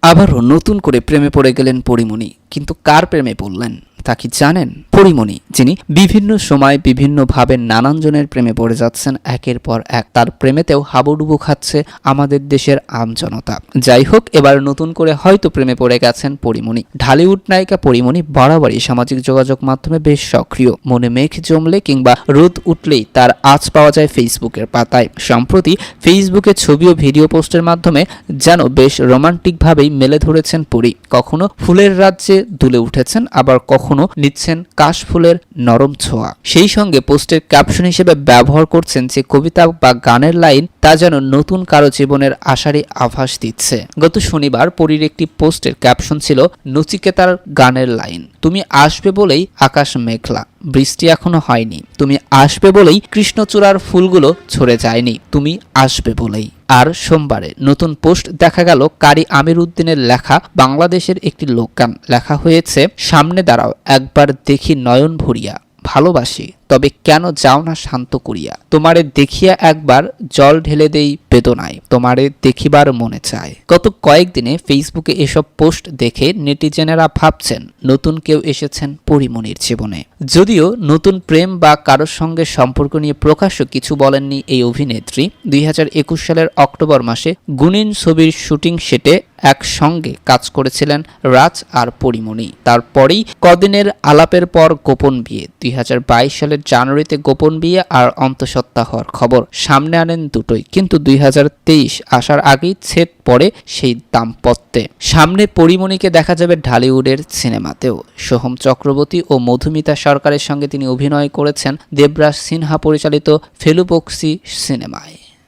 আবারও নতুন করে প্রেমে পড়ে গেলেন পরীমণি। কিন্তু কার প্রেমে পড়লেন তা কি জানেন? পরীমণি, যিনি বিভিন্ন সময় বিভিন্নভাবে নানান জনের প্রেমে পড়ে যাচ্ছেন একের পর এক। তার প্রেমেতেও হাবুডুবু খাচ্ছে আমাদের দেশের আমজনতা। যাই হোক, এবার নতুন করে হয়তো প্রেমে পড়ে গেছেন পরীমণি। ঢালিউড নায়িকা পরীমণি বরাবরই সামাজিক যোগাযোগ মাধ্যমে বেশ সক্রিয়। মনে মেঘ জমলে কিংবা রোদ উঠলেই তার আঁচ পাওয়া যায় ফেসবুকের পাতায়। সম্প্রতি ফেসবুকে ছবি ও ভিডিও পোস্টের মাধ্যমে যেন বেশ রোমান্টিকভাবেই মেলে ধরেছেন পরী। কখনো ফুলের রাজ্যে দুলে উঠেছেন, আবার কখনো নিচ্ছেন কাশফুলের নরম ছোঁয়া। সেই সঙ্গে পোস্টের ক্যাপশন হিসেবে ব্যবহার করছেন যে কবিতা বা গানের লাইন, তা যেন নতুন কারো জীবনের আশারই আভাস দিচ্ছে। গত শনিবার পরীর একটি পোস্টের ক্যাপশন ছিল নচিকেতার গানের লাইন, তুমি আসবে বলেই আকাশ মেঘলা, বৃষ্টি এখনো হয়নি, তুমি আসবে বলেই কৃষ্ণচূড়ার ফুলগুলো ঝরে যায়নি, তুমি আসবে বলেই। আর সোমবারে নতুন পোস্ট দেখা গেল কারি আমির উদ্দিনের লেখা বাংলাদেশের একটি লোকগান। লেখা হয়েছে, সামনে দাঁড়াও একবার দেখি নয়ন ভরিয়া, ভালোবাসি তবে কেন যাও না শান্ত করিয়া, তোমারে দেখিয়া একবার জল ঢেলে দেই বেদনায়, তোমারে দেখিবার মনে চায়। গত কয়েকদিনে ফেসবুকে এসব পোস্ট দেখে নেটিজেনেরা ভাবছেন নতুন কেউ এসেছেন পরীমণির জীবনে। যদিও নতুন প্রেম বা কারোর সঙ্গে সম্পর্ক নিয়ে প্রকাশ্য কিছু বলেননি এই অভিনেত্রী। 2021 সালের অক্টোবর মাসে গুনিন ছবির শুটিং সেটে একসঙ্গে কাজ করেছিলেন রাজ আর পরীমণি। তারপরেই কদিনের আলাপের পর গোপন বিয়ে। 2022 সালের জানুয়ারিতে গোপন বিয়ে আর অন্তঃসত্ত্বা হওয়ার খবর সামনে আনেন দুটোই। কিন্তু 2023 আসার আগেই ছেদ পড়ে সেই দাম্পত্যে। সামনে পরীমণিকে দেখা যাবে ঢালিউডের সিনেমাতেও। সোহম চক্রবর্তী ও মধুমিতা সরকারের সঙ্গে তিনি অভিনয় করেছেন দেবরাজ সিনহা পরিচালিত ফেলুপক্সি সিনেমায়।